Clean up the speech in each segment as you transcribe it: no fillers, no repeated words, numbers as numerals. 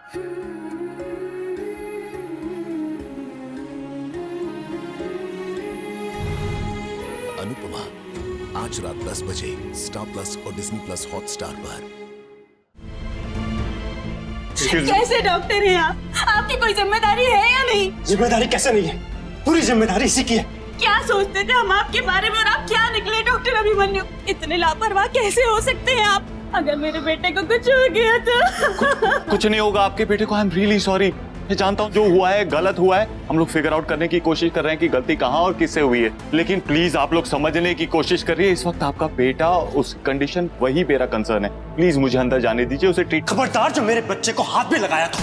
अनुपमा आज रात 10 बजे स्टार प्लस और डिज्नी प्लस हॉटस्टार पर। कैसे डॉक्टर हैं आप? आपकी कोई जिम्मेदारी है या नहीं? जिम्मेदारी कैसे नहीं है? पूरी जिम्मेदारी इसी की है। क्या सोचते थे हम आपके बारे में और आप क्या निकले डॉक्टर अभिमन्यु? इतने लापरवाह कैसे हो सकते हैं आप? अगर मेरे बेटे को कुछ हो गया तो कुछ नहीं होगा आपके बेटे को। I am really sorry. मैं जानता हूँ जो हुआ है गलत हुआ है। हम लोग फिगर आउट करने की कोशिश कर रहे हैं कि गलती कहाँ और किससे हुई है, लेकिन प्लीज आप लोग समझने की कोशिश करिए। इस वक्त आपका बेटा उस कंडीशन, वही मेरा कंसर्न है। प्लीज मुझे अंदर जाने दीजिए, उसे ट्रीट। खबरदार जो मेरे बच्चे को हाथ में लगाया तो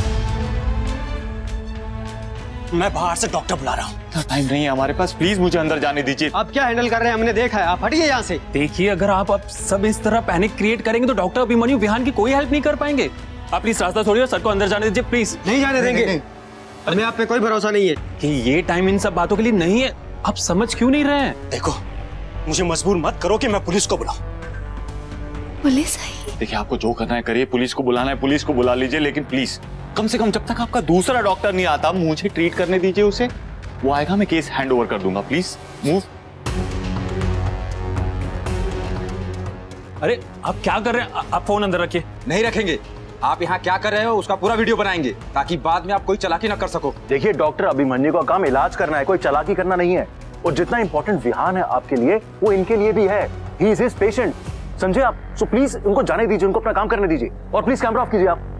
मैं बाहर से डॉक्टर बुला रहा हूँ। टाइम नहीं है हमारे पास, प्लीज मुझे अंदर जाने दीजिए। आप क्या हैंडल कर रहे हैं हमने देखा है, आप हटिए यहाँ से। देखिए अगर आप अब सब इस तरह पैनिक क्रिएट करेंगे तो डॉक्टर अभिमन्यु विहान की कोई हेल्प नहीं कर पाएंगे। आप प्लीज रास्ता छोड़िए, सर को अंदर जाने दीजिए प्लीज। नहीं जाने देंगे। हमें आप पे कोई भरोसा नहीं है कि ये टाइम इन सब बातों के लिए नहीं है। आप समझ क्यों नहीं रहे हैं? देखो मुझे मजबूर मत करो कि मैं पुलिस को बुलाऊं। पुलिस आई? देखिए आपको जो करना है करिए, पुलिस को बुलाना है पुलिस को बुला लीजिए, लेकिन प्लीज कम से कम जब तक आपका दूसरा डॉक्टर नहीं आता मुझे ट्रीट करने दीजिए उसे। वो आएगा मैं केस हैंड ओवर कर दूंगा। Please move. अरे आप क्या कर रहे हैं? आप फोन अंदर रखिए। नहीं रखेंगे। आप यहाँ क्या कर रहे हो उसका पूरा वीडियो बनाएंगे ताकि बाद में आप कोई चालाकी ना कर सको। देखिए डॉक्टर अभिमन्यु का काम इलाज करना है, कोई चालाकी करना नहीं है। और जितना इंपॉर्टेंट विहान है आपके लिए वो इनके लिए भी है। ही इज हिज पेशेंट, समझे आप? सो प्लीज उनको जाने दीजिए, उनको अपना काम करने दीजिए। और प्लीज कैमरा ऑफ कीजिए आप।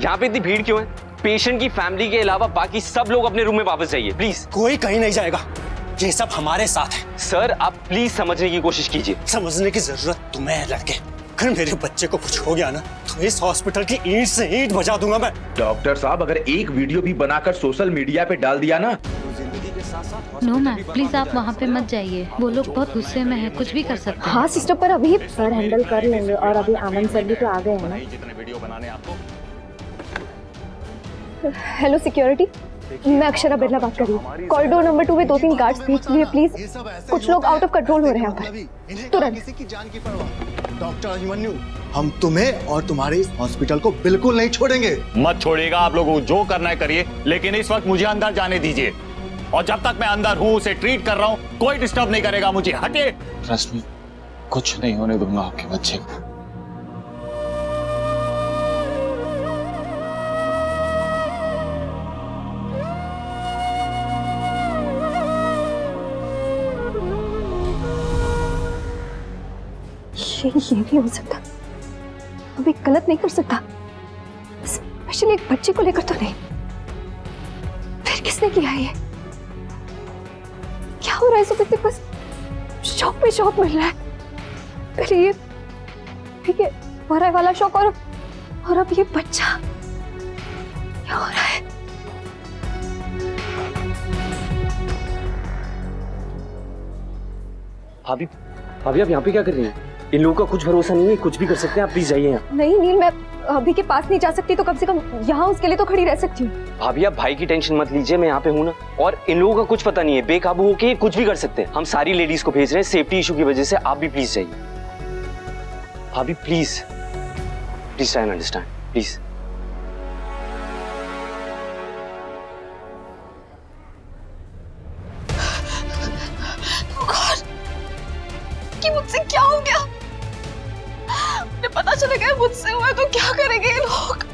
यहाँ पे इतनी भीड़ क्यों है? पेशेंट की फैमिली के अलावा बाकी सब लोग अपने रूम में वापस जाइए प्लीज। कोई कहीं नहीं जाएगा, ये सब हमारे साथ है। सर आप प्लीज समझने की कोशिश कीजिए। समझने की जरूरत तुम्हें है लड़के। अगर मेरे बच्चे को कुछ हो गया ना तो इस हॉस्पिटल की ईंट से ईंट बजा दूंगा मैं। डॉक्टर साहब अगर एक वीडियो भी बनाकर सोशल मीडिया पे डाल दिया ना। नो मैम प्लीज आप वहाँ पे मत जाइए, वो लोग बहुत गुस्से में है, कुछ भी कर सकते हैं। हाँ सिस्टर, पर अभी सर हैंडल कर लेंगे और अभी आनंद सर भी तो आ गए हैं ना। जितने वीडियो बनाने आपको। हेलो सिक्योरिटी, मैं अक्षरा बिरला बात कर रही हूँ। कॉरिडोर नंबर 2 में 2-3 गार्ड्स भेज दिए प्लीज। कुछ लोग आउट ऑफ कंट्रोल हो रहे हैं यहाँ पर, तुरंत। डॉक्टर अभिमन्यु हम तुम्हें और तुम्हारे इस हॉस्पिटल को बिल्कुल नहीं छोड़ेंगे। मत छोड़िएगा आप लोगों को, जो करना है करिए, लेकिन इस वक्त मुझे अंदर जाने दीजिए। और जब तक मैं अंदर हूँ उसे ट्रीट कर रहा हूँ, कोई डिस्टर्ब नहीं करेगा मुझे। हटिए। ट्रस्ट मी, कुछ नहीं होने दूंगा आपके बच्चे को। ये नहीं हो सकता, अभी गलत नहीं कर सकता, स्पेशली एक बच्चे को लेकर तो नहीं। फिर किसने किया ये? क्या हो रहा है? सुबह से बस शौक पे शौक मिल रहा है। पहले ये मरा वाला शौक और अब ये बच्चा। क्या हो रहा है? भाभी आप यहाँ पे क्या कर रही हैं? इन लोगों का कुछ भरोसा नहीं है, कुछ भी कर सकते हैं। आप प्लीज जाइए यहाँ। नहीं नील, मैं अभी के पास नहीं जा सकती तो कम से कम यहाँ उसके लिए तो खड़ी रह सकती हूँ। भाभी आप भाई की टेंशन मत लीजिए, मैं यहाँ पे हूँ ना। और इन लोगों का कुछ पता नहीं है, बेकाबू होके कुछ भी कर सकते हैं। हम सारी लेडीज को भेज रहे हैं सेफ्टी इशू की वजह से। आप भी प्लीज जाइए। भाभी please try and understand please. कि मुझसे क्या हो गया? मुझे पता चला गया मुझसे हुआ तो क्या करेंगे ये लोग?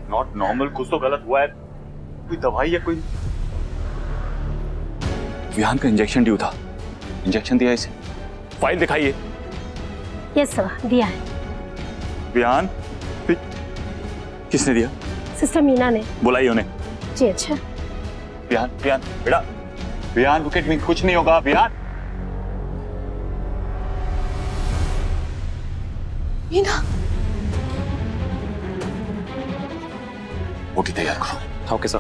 नॉट नॉर्मल, कुछ तो गलत हुआ है। कोई दवाई या कोई विहान का इंजेक्शन ड्यू था। इंजेक्शन दिया इसे। फाइल दिखाइए। यस सर, दिया है। विहान किसने दिया? सिस्टर मीना ने। बुलाइए उन्हें। जी अच्छा। विहान बेटा, विहान लुक एट मी, कुछ नहीं होगा। विहान। मीना। ओटी तैयार करो। Okay sir.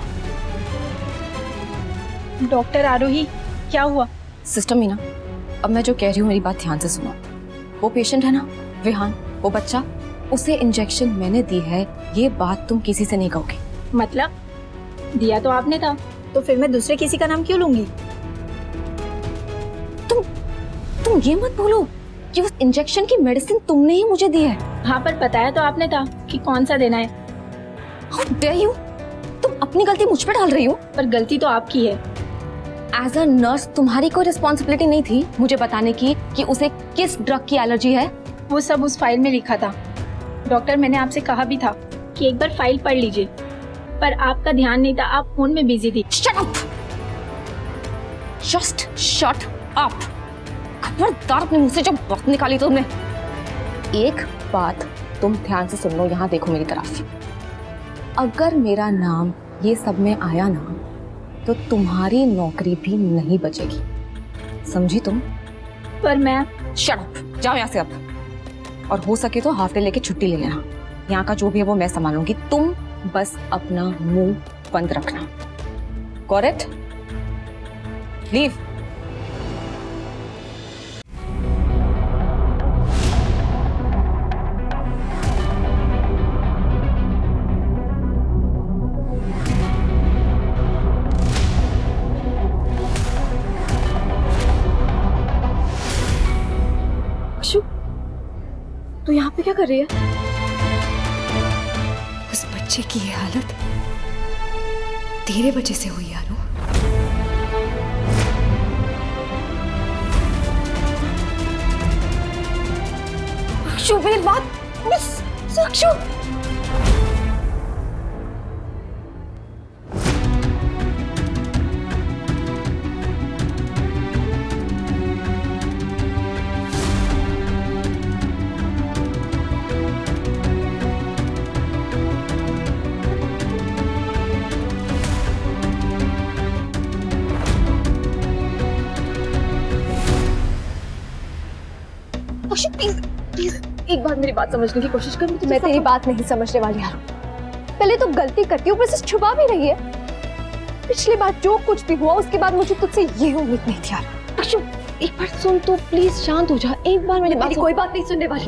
डॉक्टर आरोही, क्या हुआ? सिस्टर मीना, अब मैं जो कह रही हूँ मेरी बात ध्यान से सुनो। वो पेशेंट है ना विहान, वो बच्चा, उसे इंजेक्शन मैंने दी है, ये बात तुम किसी से नहीं कहोगे। मतलब दिया तो आपने था, तो फिर मैं दूसरे किसी का नाम क्यों लूंगी? तुम ये मत बोलो कि उस इंजेक्शन की मेडिसिन तुमने ही मुझे दी है। हाँ, पर बताया तो आपने था कि कौन सा देना है। How dare you? तुम अपनी गलती मुझ पे डाल रही हो। पर गलती तो आपकी है। एज अ नर्स तुम्हारी कोई रिस्पॉन्सिबिलिटी नहीं थी मुझे बताने की कि उसे किस ड्रग की एलर्जी है? वो सब उस फाइल में लिखा था। डॉक्टर, मैंने आपसे कहा भी था कि एक बार फाइल पढ़ लीजिए, पर आपका ध्यान नहीं था, आप फोन में बिजी थी। Shut up! Just shut up! खबरदार अपने मुंह से जो बात निकाली तुमने। एक बात तुम ध्यान से सुन लो, यहाँ देखो मेरी तरफ। अगर मेरा नाम ये सब में आया ना तो तुम्हारी नौकरी भी नहीं बचेगी, समझी तुम? पर मैं Shut up! जाओ यहाँ से अब, और हो सके तो हाफ डे लेके छुट्टी ले लेना। यहाँ का जो भी है वो मैं संभालूंगी, तुम बस अपना मुंह बंद रखना। Got it? Leave. अशु, तू यहाँ पे क्या कर रही है? उस बच्चे की ये हालत तेरे वजह से हुई यारो। अक्षु, मेरी बात अक्षु, अक्षु प्लीज प्लीज एक बार मेरी बात समझने की कोशिश कर। मैं तेरी बात नहीं समझने वाली यार। पहले तो गलती करती हूँ, ऊपर से छुपा भी रही है। पिछली बार जो कुछ भी हुआ उसके बाद मुझे तुझसे ये उम्मीद नहीं थी यार। अक्षु, एक बार सुन तो, प्लीज शांत हो जा। एक बार मेरी बात, कोई बात नहीं सुनने वाली,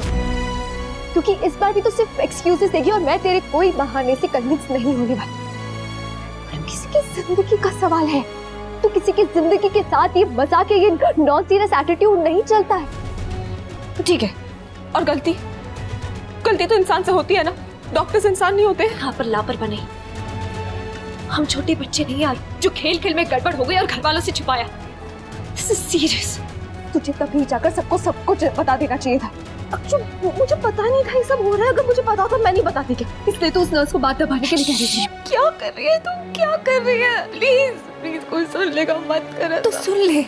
क्योंकि इस बार भी तो सिर्फ एक्सक्यूजेस देगी और मैं तेरे कोई बहाने से कन्विंस नहीं होने वाली। किसी की जिंदगी का सवाल है, तो किसी की जिंदगी के साथ ये मजाक, ये नॉन सीरियस एटीट्यूड नहीं चलता है। ठीक है, और गलती तो इंसान से होती है ना, डॉक्टर्स इंसान नहीं होते। यहाँ पर लापरवाह नहीं, हम छोटे बच्चे नहीं यार जो खेल खेल में गड़बड़ हो गई और घर वालों से छुपाया। This is serious. तुझे तभी जाकर सबको सब कुछ बता देना चाहिए था। अक्षु, मुझे पता नहीं था ये सब हो रहा है। अगर मुझे पता था मैं नहीं बताती क्या, इसलिए तो उस नर्स को बात दबाने के लिए कह रही थी। क्या कर रही है तू, क्या कर रही है? प्लीज प्लीज कोई सुन लेगा, मत कर। तो सुन ले,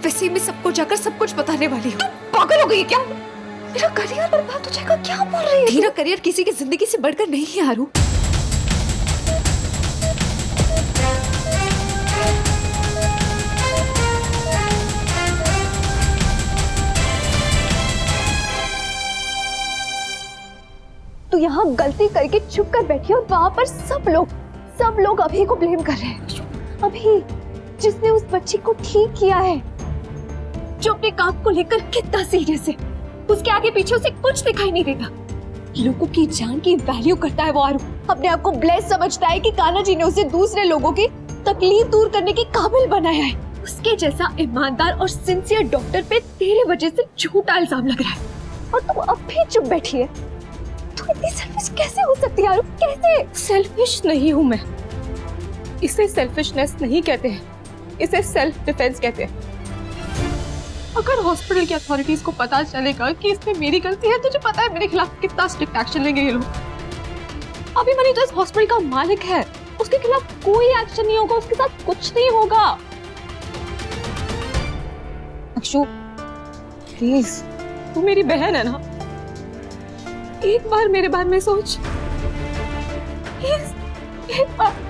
वैसे मैं सबको जाकर सब कुछ बताने वाली हूँ। पागल हो गई है क्या? मेरा करियर बर्बाद हो जाएगा, क्या बोल रही है? तेरा करियर किसी की जिंदगी से बढ़कर नहीं है आरू। तू यहाँ गलती करके छुप कर बैठी और वहां पर सब लोग अभी को ब्लेम कर रहे हैं। अभी जिसने उस बच्ची को ठीक किया है, जो अपने काम को लेकर कितना सीरियस है, उसके आगे पीछे उसे कुछ दिखाई नहीं देता। लोगों की जान की वैल्यू करता है वो आरू। अपने आप को ब्लेस समझता है कि कान्हा जी ने उसे दूसरे लोगों की तकलीफ दूर करने के काबिल बनाया है। उसके जैसा ईमानदार और सिंसियर डॉक्टर पे तेरे वजह से झूठा इल्जाम लग रहा है और तू अब भी चुप बैठी है। तू इतनी सेल्फिश कैसे हो सकती है आरू? कैसे? सेल्फिश नहीं हूँ मैं, इसे सेल्फिशनेस नहीं कहते हैं, इसे सेल्फ डिफेंस कहते हैं। अगर हॉस्पिटल की अथॉरिटीज को पता चलेगा कि इसमें मेरी गलती है, तुझे पता है मेरे खिलाफ कितना स्ट्रिक्ट एक्शन लेंगे ये लोग। अभिमन्यु तो इस हॉस्पिटल का मालिक है, उसके खिलाफ कोई एक्शन नहीं होगा, उसके साथ कुछ नहीं होगा। अक्षु प्लीज, तू मेरी बहन है ना, एक बार मेरे बारे में सोच प्लीज, एक बार।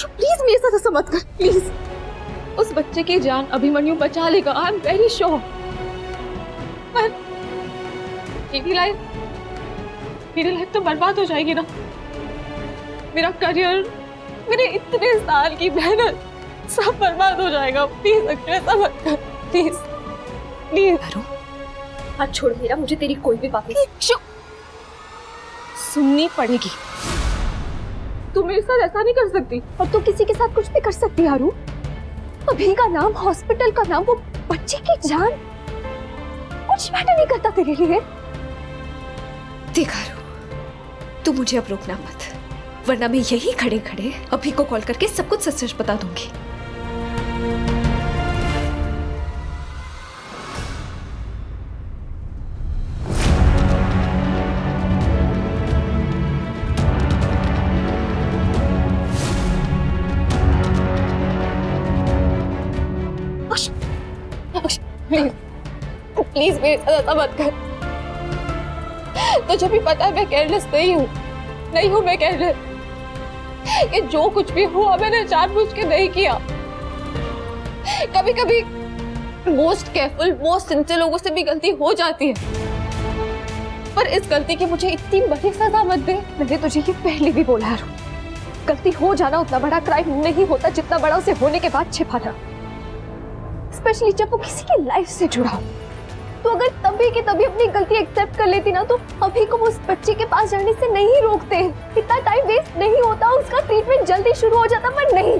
प्लीज मेरे साथ ऐसा मत कर, प्लीज। उस बच्चे की जान अभिमन्यु बचा लेगा, आई एम वेरी श्योर। पर मेरी लाइफ तो बर्बाद हो जाएगी ना। मेरा करियर, मेरे इतने साल की मेहनत सब बर्बाद हो जाएगा। प्लीज अक्षु ऐसा मत कर, प्लीज प्लीज। हाथ छोड़ मेरा, मुझे तेरी कोई भी बात नहीं सुननी पड़ेगी। तू मेरे साथ ऐसा नहीं कर सकती। और तू किसी के साथ कुछ भी कर सकती है आरू। अभी का नाम, हॉस्पिटल का नाम, वो बच्चे की जान, कुछ मैटर नहीं करता तेरे लिए। देख आरू, तू मुझे अब रोकना मत, वरना मैं यही खड़े खड़े अभी को कॉल करके सब कुछ सच सच बता दूंगी। प्लीज मेरे साथ ऐसा मत कर। तुझे भी पता है मैं केयरलेस नहीं हूँ मैं केयरलेस। ये जो कुछ भी हुआ मैंने जानबूझ के नहीं किया। कभी कभी मोस्ट केयरफुल, मोस्ट सिंसियर लोगों से भी गलती हो जाती है, पर इस गलती की मुझे इतनी बड़ी सजा मत दे। मैंने तुझे ये पहले भी बोला है, गलती हो जाना उतना बड़ा क्राइम नहीं होता जितना बड़ा उसे होने के बाद छिपाना, स्पेशली जब वो किसी की लाइफ से जुड़ा हो। तो अगर तभी की तभी अपनी गलती एक्सेप्ट कर लेती ना, तो अभी को उस बच्चे के पास जाने से नहीं रोकते, इतना टाइम वेस्ट नहीं होता, उसका ट्रीटमेंट जल्दी शुरू हो जाता। पर नहीं,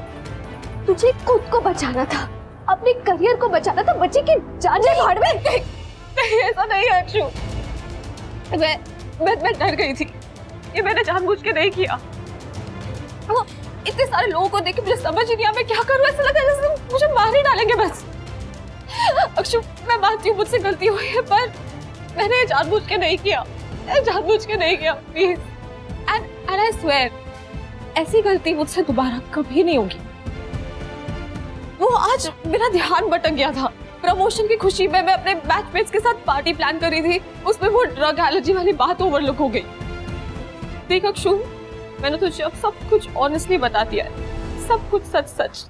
तुझे खुद को बचाना था, अपने करियर को बचाना था, बच्चे की जान भाड़ में। नहीं ऐसा नहीं है अक्षु, मैं डर गई थी, ये मैंने जानबूझ के नहीं किया। वो इतने सारे लोगों को देख के मुझे समझ ही नहीं आया मैं क्या करूं। ऐसा लगा जैसे मुझे मार ही डालेंगे बस। अक्षु मैं मानती हूँ मुझसे गलती हुई है, पर मैंने जानबूझ के नहीं किया, प्लीज। एंड आई स्वेयर ऐसी गलती मुझसे दोबारा कभी नहीं होगी। वो आज मेरा ध्यान भटक गया था। प्रमोशन की खुशी में मैं अपने बैचमेट्स के साथ पार्टी प्लान कर रही थी, उसमें वो ड्रग एलर्जी वाली बात ओवरलुक हो गई। देख अक्षु, मैंने तुझे अब सब कुछ ऑनेस्टली बता दिया है, सब कुछ सच।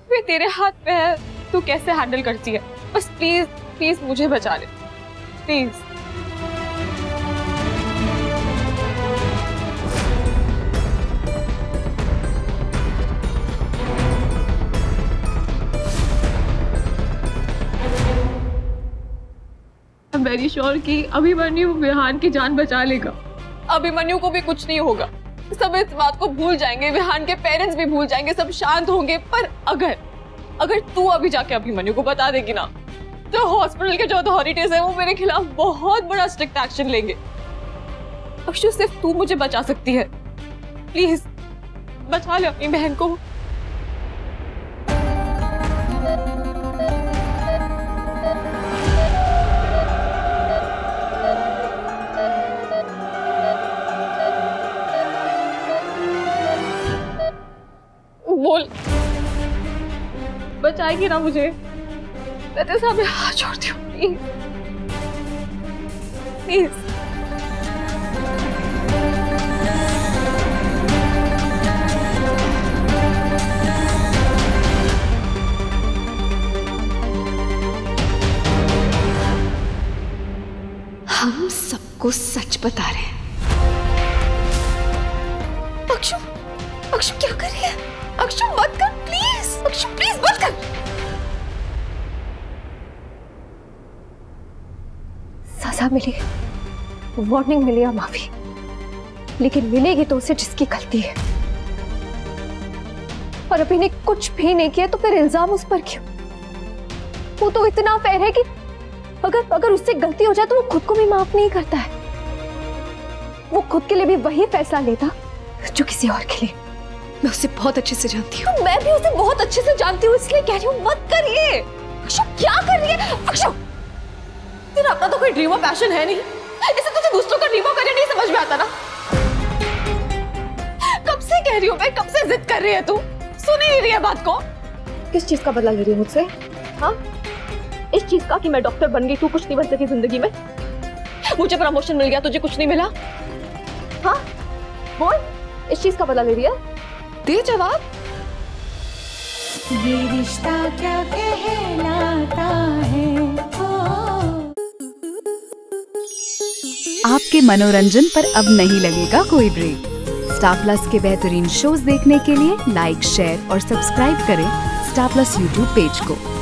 वे तेरे हाथ पे है, तू कैसे हैंडल करती है। बस प्लीज मुझे बचा ले, प्लीज। I'm very sure कि अभिमन्यु विहान की जान बचा लेगा। अभिमन्यु को भी कुछ नहीं होगा, सब इस बात को भूल जाएंगे, विहान के पेरेंट्स भी भूल जाएंगे, सब शांत होंगे। पर अगर तू अभी जाके अभिमन्यु को बता देगी ना, तो हॉस्पिटल के जो अथॉरिटीज है वो मेरे खिलाफ बहुत बड़ा स्ट्रिक्ट एक्शन लेंगे। अक्षु सिर्फ तू मुझे बचा सकती है, प्लीज बचा ले अपनी बहन को। बोल, बचाएगी ना मुझे? मैं तेरे सामने हाथ जोड़ती हूँ, प्लीज। हम सबको सच बता रहे हैं। अक्षु क्या कर रही है? अक्षु मत कर प्लीज, अक्षु प्लीज मत कर। सजा मिली, वार्निंग मिली या माफी, लेकिन मिलेगी तो उसे जिसकी गलती है। और अभी ने कुछ भी नहीं किया तो फिर इल्जाम उस पर क्यों? वो तो इतना फेयर है कि अगर उससे गलती हो जाए तो वो खुद को भी माफ नहीं करता है। वो खुद के लिए भी वही फैसला लेता जो किसी और के लिए। मैं उसे बहुत अच्छे से जानती हूँ। मैं भी उसे बहुत अच्छे से जानती हूँ, इसलिए कह रही हूँ मत करिए। अक्षु क्या कर रही है? अक्षु तेरा अपना तो कोई ड्रीम और पैशन है नहीं, इसे तुझे दूसरों का ड्रीम और करियर नहीं समझ में आता ना। कब से कह रही हूँ मैं, कब से जिद कर रही है तू? सुन ही नहीं रही है बात को। किस चीज का बदला ले रही है मुझसे? हाँ, इस चीज का कि मैं डॉक्टर बन गई, तू कुछ नहीं बन सकी जिंदगी में। मुझे प्रमोशन मिल गया, तुझे कुछ नहीं मिला। हाँ बोल, इस चीज का बदला ले रही है? दे जवाब। ये रिश्ता क्या कहलाता है। आपके मनोरंजन पर अब नहीं लगेगा कोई ब्रेक। स्टार प्लस के बेहतरीन शोज देखने के लिए लाइक, शेयर और सब्सक्राइब करें स्टार प्लस यूट्यूब पेज को।